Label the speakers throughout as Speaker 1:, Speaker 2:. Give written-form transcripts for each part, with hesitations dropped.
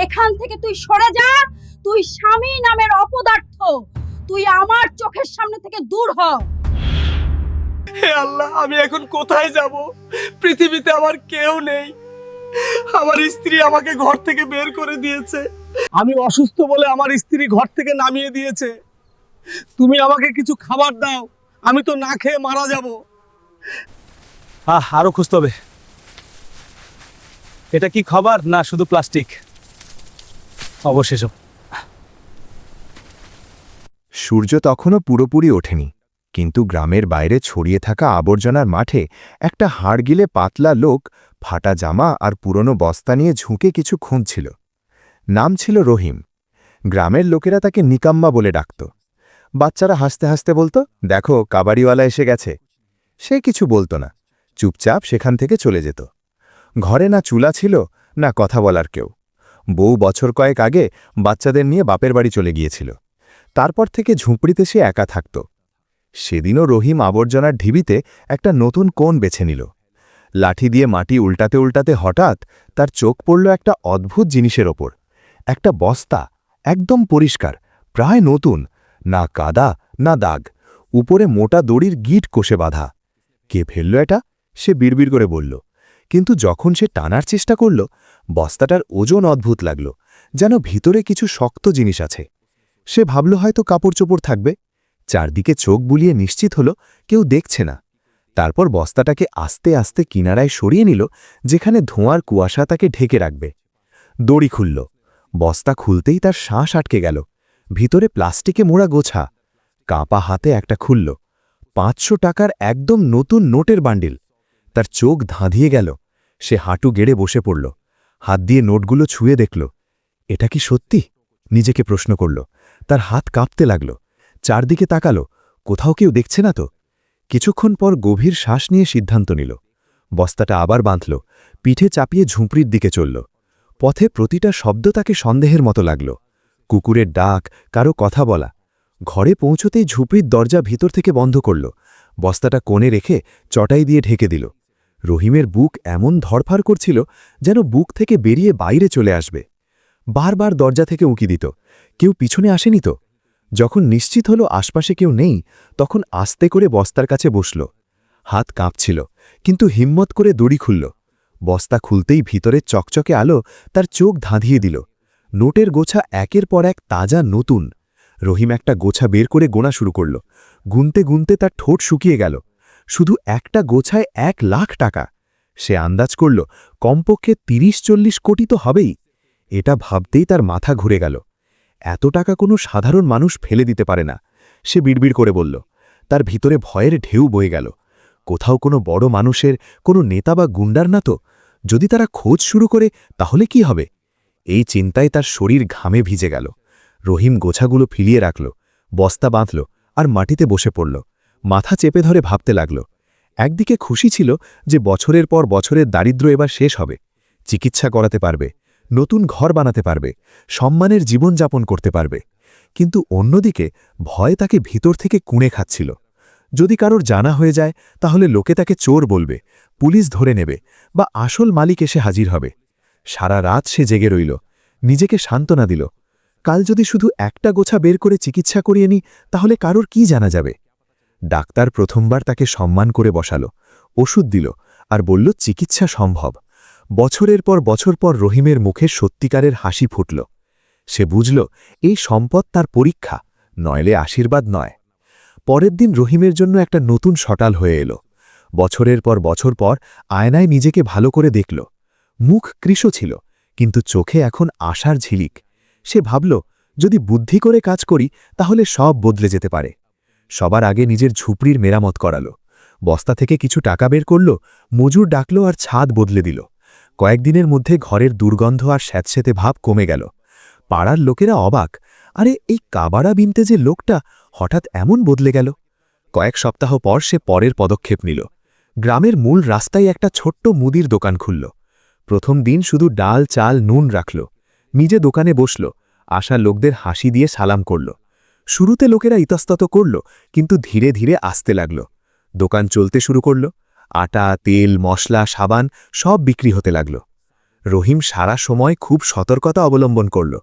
Speaker 1: এখান থেকে তুই সরে যা। তুই স্বামী নামের অপদার্থ। তুই আমার চোখের সামনে থেকে দূর হ।
Speaker 2: হে আল্লাহ, আমি এখন কোথায় যাব? পৃথিবীতে আমার কেউ নেই। আমার স্ত্রী আমাকে ঘর থেকে বের করে দিয়েছে। আমি অসুস্থ বলে আমার স্ত্রী ঘর থেকে নামিয়ে দিয়েছে। তুমি আমাকে কিছু খাবার দাও, আমি তো না খেয়ে মারা যাব। আরো খুঁজতে হবে। এটা কি খাবার না শুধু প্লাস্টিক? অবশেষে
Speaker 3: সূর্য তখনও পুরোপুরি ওঠেনি, কিন্তু গ্রামের বাইরে ছড়িয়ে থাকা আবর্জনার মাঠে একটা হাড় গিলে পাতলা লোক ফাটা জামা আর পুরনো বস্তা নিয়ে ঝুঁকে কিছু খুঁজছিল। নাম ছিল রহিম। গ্রামের লোকেরা তাকে নিকাম্মা বলে ডাকত। বাচ্চারা হাসতে হাসতে বলতো, দেখো কাবাড়িওয়ালা এসে গেছে। সে কিছু বলতো না, চুপচাপ সেখান থেকে চলে যেত। ঘরে না চুলা ছিল, না কথা বলার কেউ। বউ বছর কয়েক আগে বাচ্চাদের নিয়ে বাপের বাড়ি চলে গিয়েছিল। তারপর থেকে ঝুঁপড়িতে সে একা থাকত। সেদিনও রহিম আবর্জনার ঢিবিতে একটা নতুন কোণ বেছে নিল। লাঠি দিয়ে মাটি উল্টাতে উল্টাতে হঠাৎ তার চোখ পড়ল একটা অদ্ভুত জিনিসের ওপর। একটা বস্তা, একদম পরিষ্কার, প্রায় নতুন, না কাদা না দাগ, উপরে মোটা দড়ির গিট কষে বাঁধা। কে ফেলল এটা? সে বিড়বিড় করে বলল। কিন্তু যখন সে টানার চেষ্টা করল, বস্তাটার ওজন অদ্ভুত লাগল, যেন ভিতরে কিছু শক্ত জিনিস আছে। সে ভাবল হয়তো কাপড় চোপড় থাকবে। চারদিকে চোখ বুলিয়ে নিশ্চিত হল কেউ দেখছে না। তারপর বস্তাটাকে আস্তে আস্তে কিনারায় সরিয়ে নিল, যেখানে ধোঁয়ার কুয়াশা তাকে ঢেকে রাখবে। দড়ি খুলল। বস্তা খুলতেই তার শ্বাস আটকে গেল। ভিতরে প্লাস্টিকে মোড়া গোছা। কাঁপা হাতে একটা খুলল। 500 টাকার একদম নতুন নোটের বান্ডিল। তার চোখ ধাঁধিয়ে গেল। সে হাঁটু গেড়ে বসে পড়ল। হাত দিয়ে নোটগুলো ছুঁয়ে দেখল। এটা কি সত্যি? নিজেকে প্রশ্ন করল। তার হাত কাঁপতে লাগল। চারদিকে তাকালো, কোথাও কেউ দেখছে না তো। কিছুক্ষণ পর গভীর শ্বাস নিয়ে সিদ্ধান্ত নিল। বস্তাটা আবার বাঁধল, পিঠে চাপিয়ে ঝুঁপড়ির দিকে চলল। পথে প্রতিটা শব্দ তাকে সন্দেহের মতো লাগল। কুকুরের ডাক, কারো কথা বলা। ঘরে পৌঁছতেই ঝুপড়ির দরজা ভিতর থেকে বন্ধ করল। বস্তাটা কোণে রেখে চটাই দিয়ে ঢেকে দিল। রহিমের বুক এমন ধড়ফাড় করছিল যেন বুক থেকে বেরিয়ে বাইরে চলে আসবে। বারবার দরজা থেকে উঁকি দিত, কেউ পিছনে আসেনি তো। যখন নিশ্চিত হলো আশপাশে কেউ নেই, তখন আস্তে করে বস্তার কাছে বসল। হাত কাঁপছিল, কিন্তু হিম্মত করে দড়ি খুলল। বস্তা খুলতেই ভিতরে চকচকে আলো তার চোখ ধাঁধিয়ে দিল। নোটের গোছা একের পর এক তাজা নতুন। রহিম একটা গোছা বের করে গোনা শুরু করল। গুনতে গুনতে তার ঠোঁট শুকিয়ে গেল। শুধু একটা গোছায় 1,00,000 টাকা। সে আন্দাজ করল কমপক্ষে 30-40 কোটি তো হবেই। এটা ভাবতেই তার মাথা ঘুরে গেল। এত টাকা কোনো সাধারণ মানুষ ফেলে দিতে পারে না। সে বিড়বিড় করে বলল। তার ভিতরে ভয়ের ঢেউ বয়ে গেল। কোথাও কোনো বড় মানুষের, কোনো নেতা বা গুন্ডার না তো? যদি তারা খোঁজ শুরু করে তাহলে কি হবে? এই চিন্তায় তার শরীর ঘামে ভিজে গেল। রহিম গোছাগুলো ফিরিয়ে রাখল, বস্তা বাঁধল আর মাটিতে বসে পড়ল। মাথা চেপে ধরে ভাবতে লাগল। একদিকে খুশি ছিল যে বছরের পর বছরের দারিদ্র্য এবার শেষ হবে। চিকিৎসা করাতে পারবে, নতুন ঘর বানাতে পারবে, সম্মানের জীবনযাপন করতে পারবে। কিন্তু অন্যদিকে ভয় তাকে ভিতর থেকে কুঁড়ে খাচ্ছিল। যদি কারোর জানা হয়ে যায় তাহলে লোকে তাকে চোর বলবে, পুলিশ ধরে নেবে, বা আসল মালিক এসে হাজির হবে। সারা রাত সে জেগে রইল, নিজেকে সান্ত্বনা দিল। কাল যদি শুধু একটা গোছা বের করে চিকিৎসা করিয়ে নি, তাহলে কারোর কি জানা যাবে? ডাক্তার প্রথমবার তাকে সম্মান করে বসালো, ওষুধ দিল আর বলল চিকিৎসা সম্ভব। বছরের পর বছর পর রহিমের মুখে সত্যিকারের হাসি ফুটল। সে বুঝল এই সম্পদ তার পরীক্ষা, নইলে আশীর্বাদ নয়। পরের দিন রহিমের জন্য একটা নতুন সটাল হয়ে এলো। বছরের পর বছর পর আয়নায় নিজেকে ভালো করে দেখল। মুখ কৃশ ছিল, কিন্তু চোখে এখন আশার ঝিলিক। সে ভাবল, যদি বুদ্ধি করে কাজ করি তাহলে সব বদলে যেতে পারে। সবার আগে নিজের ঝুপড়ির মেরামত করালো। বস্তা থেকে কিছু টাকা বের করল, মজুর ডাকল আর ছাদ বদলে দিল। কয়েকদিনের মধ্যে ঘরের দুর্গন্ধ আর স্যাঁতস্যাঁতে ভাব কমে গেল। পাড়ার লোকেরা অবাক, আরে এই কাবাড়া বিনতে যে লোকটা হঠাৎ এমন বদলে গেল। কয়েক সপ্তাহ পর সে পরের পদক্ষেপ নিল। গ্রামের মূল রাস্তায় একটা ছোট্ট মুদির দোকান খুলল। প্রথম দিন শুধু ডাল, চাল, নুন রাখল। নিজে দোকানে বসল, আসা লোকদের হাসি দিয়ে সালাম করল। শুরুতে লোকেরা ইতস্তত করল, কিন্তু ধীরে ধীরে আসতে লাগল। দোকান চলতে শুরু করল। আটা, তেল, মশলা, সাবান সব বিক্রি হতে লাগল। রহিম সারা সময় খুব সতর্কতা অবলম্বন করল।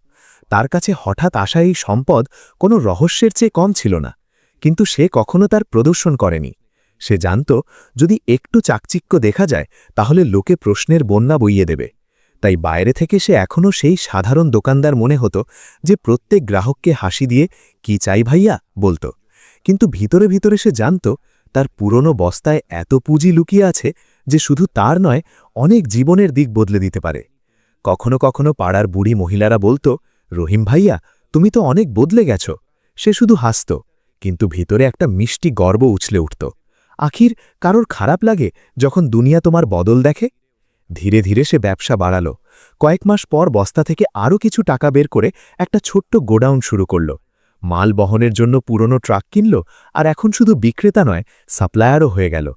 Speaker 3: তার কাছে হঠাৎ আসা এই সম্পদ কোনো রহস্যের চেয়ে কম ছিল না, কিন্তু সে কখনো তার প্রদর্শন করেনি। সে জানত যদি একটু চাকচিক্য দেখা যায় তাহলে লোকে প্রশ্নের বন্যা বইয়ে দেবে। তাই বাইরে থেকে সে এখনও সেই সাধারণ দোকানদার মনে হতো, যে প্রত্যেক গ্রাহককে হাসি দিয়ে কি চাই ভাইয়া বলত। কিন্তু ভিতরে ভিতরে সে জানত তার পুরনো বস্তায় এত পুঁজি লুকিয়ে আছে যে শুধু তার নয়, অনেক জীবনের দিক বদলে দিতে পারে। কখনো কখনো পাড়ার বুড়ি মহিলারা বলত, রহিম ভাইয়া তুমি তো অনেক বদলে গেছ। সে শুধু হাসত, কিন্তু ভিতরে একটা মিষ্টি গর্ব উছলে উঠত। আখির কারোর খারাপ লাগে যখন দুনিয়া তোমার বদল দেখে? ধীরে ধীরে সে ব্যবসা বাড়াল। কয়েক মাস পর বস্তা থেকে আরও কিছু টাকা বের করে একটা ছোট্ট গোডাউন শুরু করল। মাল বহনের জন্য পুরনো ট্রাক কিনল, আর এখন শুধু বিক্রেতা নয়, সাপ্লায়ারও হয়ে গেল।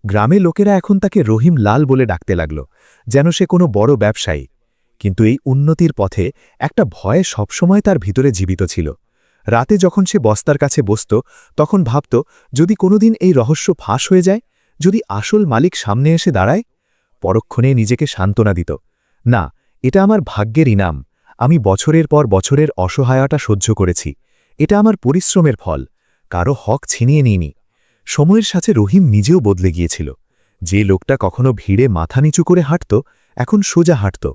Speaker 3: গ্রামে লোকেরা এখন তাকে রহিম লাল বলে ডাকতে লাগল, যেন সে কোনো বড় ব্যবসায়ী। কিন্তু এই উন্নতির পথে একটা ভয় সবসময় তার ভিতরে জীবিত ছিল। রাতে যখন সে বস্তার কাছে বসত, তখন ভাবত, যদি কোনোদিন এই রহস্য ফাঁস হয়ে যায়, যদি আসল মালিক সামনে এসে দাঁড়ায়। পরক্ষণে নিজেকে সান্ত্বনা দিত, না, এটা আমার ভাগ্যের ইনাম। আমি বছরের পর বছরের অসহায়তা সহ্য করেছি। এটা আমার পরিশ্রমের ফল, কারো হক ছিনিয়ে নিইনি। সময়ের সাথে রহিম নিজেও বদলে গিয়েছিল। যে লোকটা কখনো ভিড়ে মাথা নিচু করে হাঁটত, এখন সোজা হাঁটত,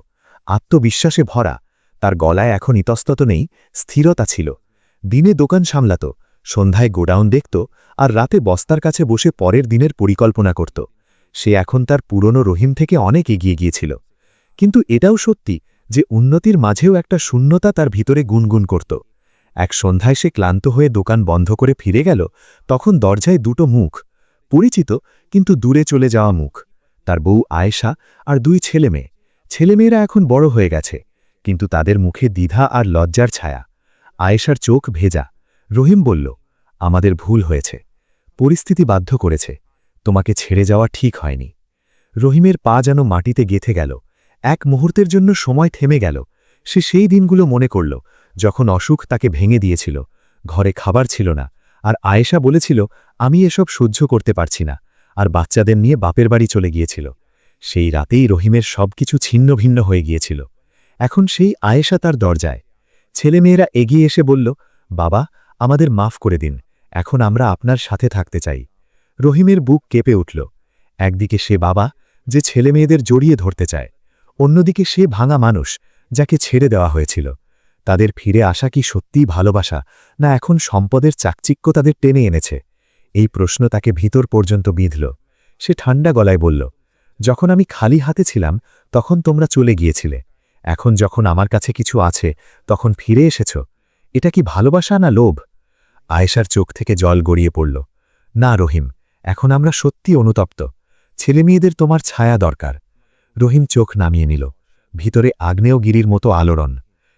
Speaker 3: আত্মবিশ্বাসে ভরা। তার গলায় এখন ইতস্তত নেই, স্থিরতা ছিল। দিনে দোকান সামলাত, সন্ধ্যায় গোডাউন দেখত, আর রাতে বস্তার কাছে বসে পরের দিনের পরিকল্পনা করত। সে এখন তার পুরনো রহিম থেকে অনেক এগিয়ে গিয়েছিল। কিন্তু এটাও সত্যি যে উন্নতির মাঝেও একটা শূন্যতা তার ভিতরে গুনগুন করত। এক সন্ধ্যায় সে ক্লান্ত হয়ে দোকান বন্ধ করে ফিরে গেল, তখন দরজায় দুটো মুখ, পরিচিত কিন্তু দূরে চলে যাওয়া মুখ। তার বউ আয়েশা আর দুই ছেলেমেয়ে। ছেলেমেয়েরা এখন বড় হয়ে গেছে, কিন্তু তাদের মুখে দ্বিধা আর লজ্জার ছায়া। আয়েশার চোখ ভেজা। রহিম বলল, আমাদের ভুল হয়েছে, পরিস্থিতি বাধ্য করেছে, তোমাকে ছেড়ে যাওয়া ঠিক হয়নি। রহিমের পা যেন মাটিতে গেঁথে গেল। এক মুহূর্তের জন্য সময় থেমে গেল। সে সেই দিনগুলো মনে করল, যখন অসুখ তাকে ভেঙে দিয়েছিল, ঘরে খাবার ছিল না, আর আয়েশা বলেছিল, আমি এসব সহ্য করতে পারছি না, আর বাচ্চাদের নিয়ে বাপের বাড়ি চলে গিয়েছিল। সেই রাতেই রহিমের সবকিছু ছিন্ন ভিন্ন হয়ে গিয়েছিল। এখন সেই আয়েশা তার দরজায়। ছেলেমেয়েরা এগিয়ে এসে বলল, বাবা, আমাদের মাফ করে দিন, এখন আমরা আপনার সাথে থাকতে চাই। রহিমের বুক কেঁপে উঠল। একদিকে সে বাবা, যে ছেলেমেয়েদের জড়িয়ে ধরতে চায়, অন্যদিকে সে ভাঙা মানুষ, যাকে ছেড়ে দেওয়া হয়েছিল। তাদের ফিরে আসা কি সত্যিই ভালোবাসা, না এখন সম্পদের চাকচিক্য তাদের টেনে এনেছে? এই প্রশ্ন তাকে ভিতর পর্যন্ত বিঁধল। সে ঠান্ডা গলায় বলল, যখন আমি খালি হাতে ছিলাম তখন তোমরা চলে গিয়েছিলে, এখন যখন আমার কাছে কিছু আছে তখন ফিরে এসেছ। এটা কি ভালোবাসা না লোভ? আয়েশার চোখ থেকে জল গড়িয়ে পড়ল। না রহিম, এখন আমরা সত্যি অনুতপ্ত। ছেলেমেয়েদের তোমার ছায়া দরকার। রহিম চোখ নামিয়ে নিল। ভিতরে আগ্নেয়গিরির মতো আলোড়ন।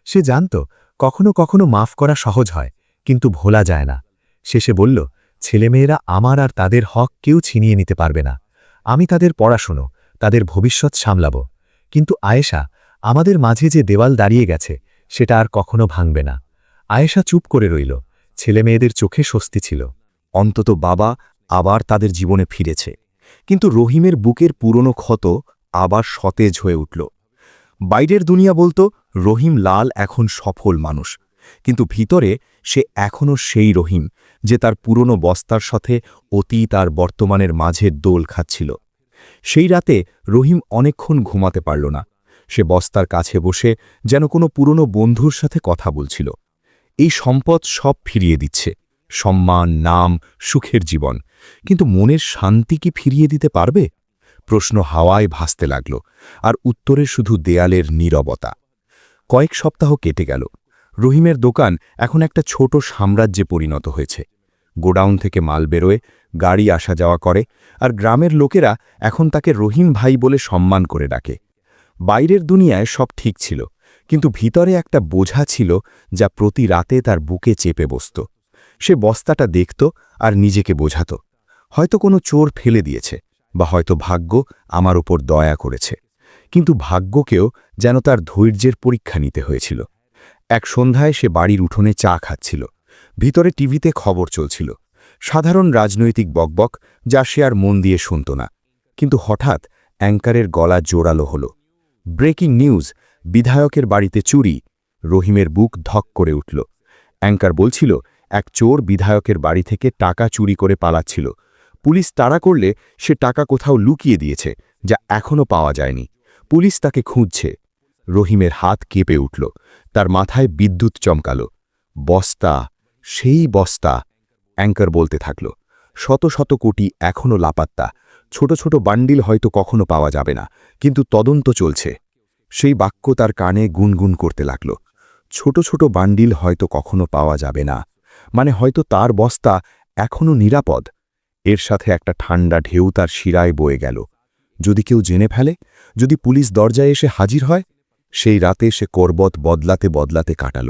Speaker 3: সে জানত কখনো কখনো মাফ করা সহজ হয়, কিন্তু ভোলা যায় না। শেষে বলল, ছেলেমেয়েরা আমার আর তাদের হক কেউ ছিনিয়ে নিতে পারবে না। আমি তাদের পড়াশুনো, তাদের ভবিষ্যৎ সামলাব। কিন্তু আয়েশা, আমাদের মাঝে যে দেওয়াল দাঁড়িয়ে গেছে সেটা আর কখনো ভাঙবে না। আয়েশা চুপ করে রইল। ছেলেমেয়েদের চোখে স্বস্তি ছিল, অন্তত বাবা আবার তাদের জীবনে ফিরেছে। কিন্তু রহিমের বুকের পুরনো ক্ষত আবার সতেজ হয়ে উঠল। বাইরের দুনিয়া বলতো রহিম লাল এখন সফল মানুষ, কিন্তু ভিতরে সে এখনও সেই রহিম, যে তার পুরনো বস্তার সাথে অতীত আর বর্তমানের মাঝে দোল খাচ্ছিল। সেই রাতে রহিম অনেকক্ষণ ঘুমাতে পারল না। সে বস্তার কাছে বসে যেন কোনো পুরনো বন্ধুর সাথে কথা বলছিল। এই সম্পদ সব ফিরিয়ে দিচ্ছে, সম্মান, নাম, সুখের জীবন, কিন্তু মনের শান্তি কি ফিরিয়ে দিতে পারবে? প্রশ্ন হাওয়ায় ভাসতে লাগল, আর উত্তরে শুধু দেয়ালের নীরবতা। কয়েক সপ্তাহ কেটে গেল। রহিমের দোকান এখন একটা ছোট সাম্রাজ্যে পরিণত হয়েছে। গোডাউন থেকে মাল বেরোয়, গাড়ি আসা যাওয়া করে, আর গ্রামের লোকেরা এখন তাকে রহিম ভাই বলে সম্মান করে ডাকে। বাইরের দুনিয়ায় সব ঠিক ছিল, কিন্তু ভিতরে একটা বোঝা ছিল যা প্রতি রাতে তার বুকে চেপে বসত। সে বস্তাটা দেখত আর নিজেকে বোঝাত, হয়তো কোনো চোর ফেলে দিয়েছে, বা হয়তো ভাগ্য আমার উপর দয়া করেছে। কিন্তু ভাগ্যকেও যেন তার ধৈর্যের পরীক্ষা নিতে হয়েছিল। এক সন্ধ্যায় সে বাড়ির উঠোনে চা খাচ্ছিল। ভিতরে টিভিতে খবর চলছিল, সাধারণ রাজনৈতিক বকবক, যা সে আর মন দিয়ে শুনত না। কিন্তু হঠাৎ অ্যাঙ্কারের গলা জোরালো হল। ব্রেকিং নিউজ, বিধায়কের বাড়িতে চুরি। রহিমের বুক ধক করে উঠল। অ্যাঙ্কার বলছিল, এক চোর বিধায়কের বাড়ি থেকে টাকা চুরি করে পালাচ্ছিল। পুলিশ তাড়া করলে সে টাকা কোথাও লুকিয়ে দিয়েছে, যা এখনও পাওয়া যায়নি। পুলিশ তাকে খুঁজছে। রহিমের হাত কেঁপে উঠল, তার মাথায় বিদ্যুৎ চমকাল। বস্তা, সেই বস্তা। অ্যাঙ্কার বলতে থাকল, শত শত কোটি এখনও লাপাত্তা। ছোট ছোট বান্ডিল হয়তো কখনো পাওয়া যাবে না, কিন্তু তদন্ত চলছে। সেই বাক্য তার কানে গুনগুন করতে লাগল। ছোট ছোট বান্ডিল হয়তো কখনো পাওয়া যাবে না, মানে হয়তো তার বস্তা এখনও নিরাপদ। এর সাথে একটা ঠান্ডা ঢেউ তার শিরায় বয়ে গেল। যদি কেউ জেনে ফেলে, যদি পুলিশ দরজায় এসে হাজির হয়? সেই রাতে সে করবত বদলাতে বদলাতে কাটাল।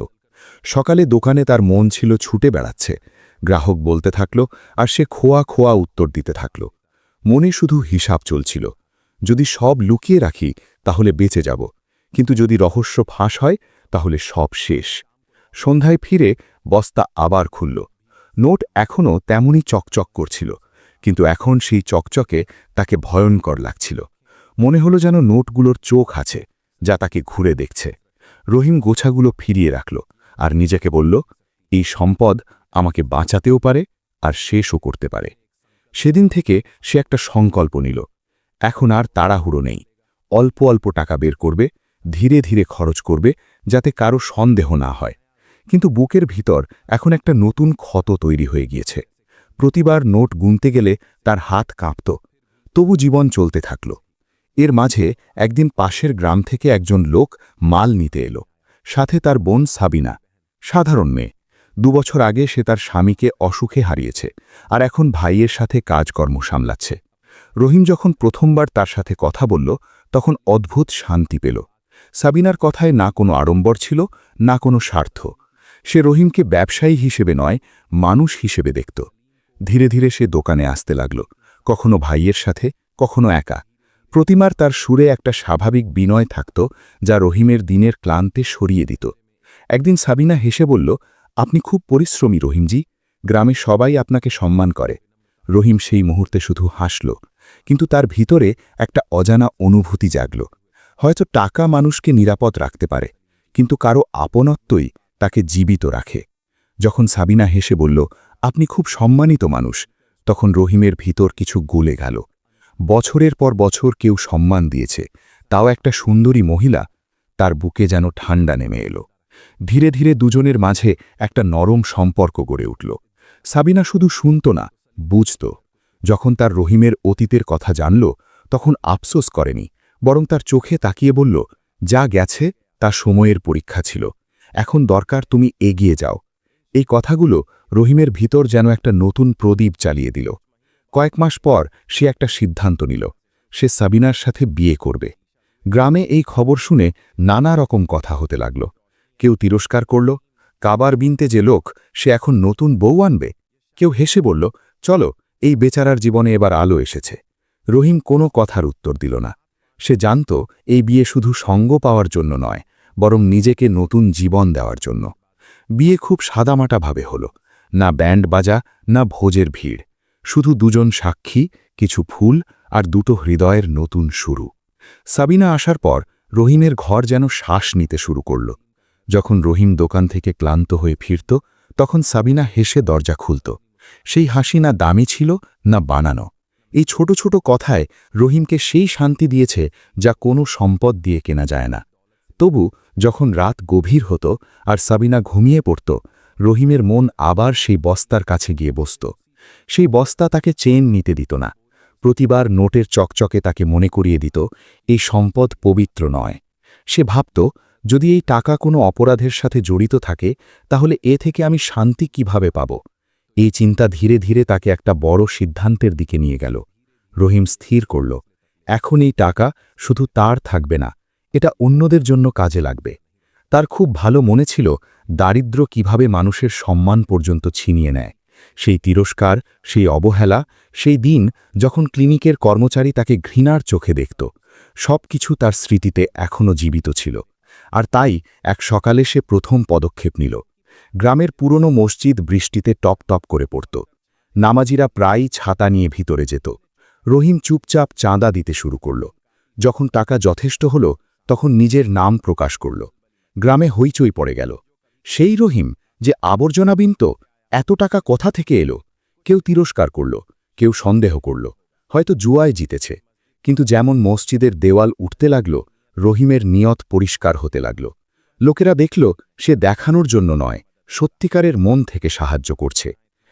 Speaker 3: সকালে দোকানে তার মন ছিল ছুটে বেড়াচ্ছে। গ্রাহক বলতে থাকল, আর সে খোয়া খোয়া উত্তর দিতে থাকল। মনে শুধু হিসাব চলছিল, যদি সব লুকিয়ে রাখি তাহলে বেঁচে যাব, কিন্তু যদি রহস্য ফাঁস হয় তাহলে সব শেষ। সন্ধ্যায় ফিরে বস্তা আবার খুলল। নোট এখনও তেমনই চকচক করছিল, কিন্তু এখন সেই চকচকে তাকে ভয়ঙ্কর লাগছিল। মনে হলো যেন নোটগুলোর চোখ আছে, যা তাকে ঘুরে দেখছে। রহিম গোছাগুলো ফিরিয়ে রাখল আর নিজেকে বলল, এই সম্পদ আমাকে বাঁচাতেও পারে আর শেষও করতে পারে। সেদিন থেকে সে একটা সংকল্প নিল। এখন আর তাড়াহুড়ো নেই। অল্প অল্প টাকা বের করবে, ধীরে ধীরে খরচ করবে, যাতে কারো সন্দেহ না হয়। কিন্তু বুকের ভিতর এখন একটা নতুন ক্ষত তৈরি হয়ে গিয়েছে। প্রতিবার নোট গুনতে গেলে তার হাত কাঁপত। তবু জীবন চলতে থাকল। এর মাঝে একদিন পাশের গ্রাম থেকে একজন লোক মাল নিতে এলো। সাথে তার বোন সাবিনা। সাধারণ মেয়ে। 2 বছর আগে সে তার স্বামীকে অসুখে হারিয়েছে, আর এখন ভাইয়ের সাথে কাজকর্ম সামলাচ্ছে। রহিম যখন প্রথমবার তার সাথে কথা বলল, তখন অদ্ভুত শান্তি পেল। সাবিনার কথায় না কোনো আড়ম্বর ছিল, না কোনো স্বার্থ। সে রহিমকে ব্যবসায়ী হিসেবে নয়, মানুষ হিসেবে দেখত। ধীরে ধীরে সে দোকানে আসতে লাগল, কখনো ভাইয়ের সাথে, কখনো একা। প্রতিমার তার সুরে একটা স্বাভাবিক বিনয় থাকত, যা রহিমের দিনের ক্লান্তে সরিয়ে দিত। একদিন সাবিনা হেসে বলল, আপনি খুব পরিশ্রমী রহিমজি, গ্রামে সবাই আপনাকে সম্মান করে। রহিম সেই মুহূর্তে শুধু হাসল, কিন্তু তার ভিতরে একটা অজানা অনুভূতি জাগল। হয়তো টাকা মানুষকে নিরাপদ রাখতে পারে, কিন্তু কারো আপনত্বই তাকে জীবিত রাখে। যখন সাবিনা হেসে বলল, আপনি খুব সম্মানিত মানুষ, তখন রহিমের ভিতর কিছু গলে গেল। বছরের পর বছর কেউ সম্মান দিয়েছে, তাও একটা সুন্দরী মহিলা। তার বুকে যেন ঠান্ডা নেমে এলো। ধীরে ধীরে দুজনের মাঝে একটা নরম সম্পর্ক গড়ে উঠল। সাবিনা শুধু শুনত না, বুঝত। যখন তার রহিমের অতীতের কথা জানল, তখন আফসোস করেনি, বরং তার চোখে তাকিয়ে বলল, যা গেছে তা সময়ের পরীক্ষা ছিল, এখন দরকার তুমি এগিয়ে যাও। এই কথাগুলো রহিমের ভিতর যেন একটা নতুন প্রদীপ চালিয়ে দিল। কয়েক মাস পর সে একটা সিদ্ধান্ত নিল, সে সাবিনার সাথে বিয়ে করবে। গ্রামে এই খবর শুনে নানা রকম কথা হতে লাগল। কেউ তিরস্কার করল, কাবার বিনতে যে লোক, সে এখন নতুন বউ আনবে। কেউ হেসে বলল, চলো, এই বেচারার জীবনে এবার আলো এসেছে। রহিম কোনো কথার উত্তর দিল না। সে জানত এই বিয়ে শুধু সঙ্গ পাওয়ার জন্য নয়, বরং নিজেকে নতুন জীবন দেওয়ার জন্য। বিয়ে খুব সাদামাটাভাবে হল, না ব্যান্ড বাজা, না ভোজের ভিড়, শুধু দুজন সাক্ষী, কিছু ফুল আর দুটো হৃদয়ের নতুন শুরু। সাবিনা আসার পর রহিমের ঘর যেন শ্বাস নিতে শুরু করল। যখন রহিম দোকান থেকে ক্লান্ত হয়ে ফিরত, তখন সাবিনা হেসে দরজা খুলত। সেই হাসি না দামি ছিল, না বানানো। এই ছোট ছোট কথায় রহিমকে সেই শান্তি দিয়েছে, যা কোনো সম্পদ দিয়ে কেনা যায় না। তবু যখন রাত গভীর হতো আর সাবিনা ঘুমিয়ে পড়ত, রহিমের মন আবার সেই বস্তার কাছে গিয়ে বসত। সেই বস্তা তাকে চেন নিতে দিত না। প্রতিবার নোটের চকচকে তাকে মনে করিয়ে দিত, এই সম্পদ পবিত্র নয়। সে ভাবত, যদি এই টাকা কোনো অপরাধের সাথে জড়িত থাকে, তাহলে এ থেকে আমি শান্তি কিভাবে পাব? এই চিন্তা ধীরে ধীরে তাকে একটা বড় সিদ্ধান্তের দিকে নিয়ে গেল। রহিম স্থির করল, এখন এই টাকা শুধু তার থাকবে না, এটা অন্যদের জন্য কাজে লাগবে। তার খুব ভালো মনে ছিল দারিদ্র্য কিভাবে মানুষের সম্মান পর্যন্ত ছিনিয়ে নেয়। সেই তিরস্কার, সেই অবহেলা, সেই দিন যখন ক্লিনিকের কর্মচারী তাকে ঘৃণার চোখে দেখত, সব কিছু তার স্মৃতিতে এখনও জীবিত ছিল। আর তাই এক সকালে সে প্রথম পদক্ষেপ নিল। গ্রামের পুরনো মসজিদ বৃষ্টিতে টপ টপ করে পড়ত। নামাজিরা প্রায়ই ছাতা নিয়ে ভিতরে যেত। রহিম চুপচাপ চাঁদা দিতে শুরু করল। যখন টাকা যথেষ্ট হল, তখন নিজের নাম প্রকাশ করল। গ্রামে হইচই পড়ে গেল। সেই রহিম যে আবর্জনা বিনত, এত টাকা কোথা থেকে এলো? কেউ তিরস্কার করল, কেউ সন্দেহ করল, হয়তো জুয়ায় জিতেছে। কিন্তু যেমন মসজিদের দেওয়াল উঠতে লাগল, রহিমের নিয়ত পরিষ্কার হতে লাগল। লোকেরা দেখল সে দেখানোর জন্য নয়, সত্যিকারের মন থেকে সাহায্য করছে।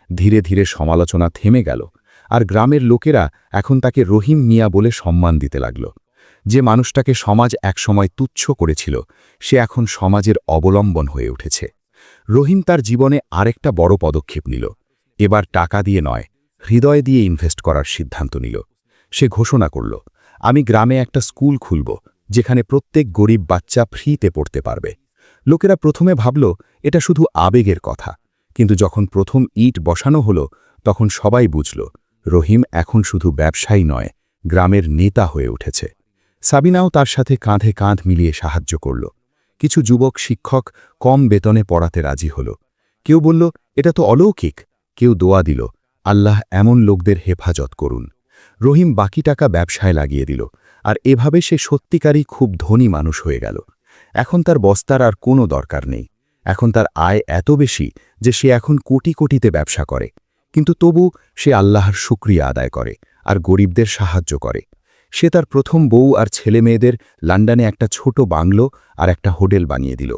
Speaker 3: ধীরে ধীরে সমালোচনা থেমে গেল, আর গ্রামের লোকেরা এখন তাকে রহিম মিয়া বলে সম্মান দিতে লাগল। যে মানুষটাকে সমাজ একসময় তুচ্ছ করেছিল, সে এখন সমাজের অবলম্বন হয়ে উঠেছে। রহিম তার জীবনে আরেকটা বড় পদক্ষেপ নিল। এবার টাকা দিয়ে নয়, হৃদয় দিয়ে ইনভেস্ট করার সিদ্ধান্ত নিল। সে ঘোষণা করল, আমি গ্রামে একটা স্কুল খুলব, যেখানে প্রত্যেক গরিব বাচ্চা ফ্রিতে পড়তে পারবে। লোকেরা প্রথমে ভাবল এটা শুধু আবেগের কথা, কিন্তু যখন প্রথম ইট বসানো হলো, তখন সবাই বুঝল রহিম এখন শুধু ব্যবসায়ী নয়, গ্রামের নেতা হয়ে উঠেছে। সাবিনাও তার সাথে কাঁধে কাঁধ মিলিয়ে সাহায্য করল। কিছু যুবক শিক্ষক কম বেতনে পড়াতে রাজি হল। কেউ বলল এটা তো অলৌকিক, কেউ দোয়া দিল, আল্লাহ এমন লোকদের হেফাজত করুন। রহিম বাকি টাকা ব্যবসায় লাগিয়ে দিল, আর এভাবে সে সত্যিকারই খুব ধনী মানুষ হয়ে গেল। এখন তার বস্তার আর কোনো দরকার নেই। এখন তার আয় এত বেশি যে সে এখন কোটি কোটিতে ব্যবসা করে, কিন্তু তবু সে আল্লাহর শুকরিয়া আদায় করে আর গরিবদের সাহায্য করে। সে তার প্রথম বউ আর ছেলে মেয়েদের লন্ডনে একটা ছোট বাংলো আর একটা হোটেল বানিয়ে দিল।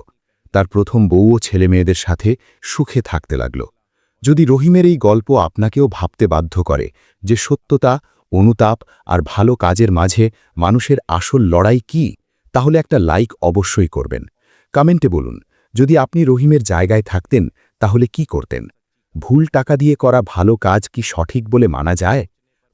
Speaker 3: তার প্রথম বউ ও ছেলে মেয়েদের সাথে সুখে থাকতে লাগল। যদি রহিমের এই গল্প আপনাকেও ভাবতে বাধ্য করে যে সত্যতা, অনুতাপ আর ভালো কাজের মাঝে মানুষের আসল লড়াই কি, তাহলে একটা লাইক অবশ্যই করবেন। কমেন্টে বলুন, যদি আপনি রহিমের জায়গায় থাকতেন তাহলে কি করতেন? ভুল টাকা দিয়ে করা ভালো কাজ কি সঠিক বলে মানা যায়?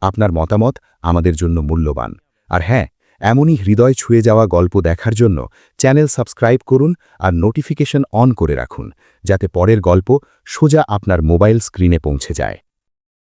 Speaker 3: আপনার মতামত আমাদের জন্য মূল্যবান। আর হ্যাঁ, এমনই হৃদয় ছুঁয়ে যাওয়া গল্প দেখার জন্য চ্যানেল সাবস্ক্রাইব করুন আর নোটিফিকেশন অন করে রাখুন, যাতে পরের গল্প সোজা আপনার মোবাইল স্ক্রিনে পৌঁছে যায়।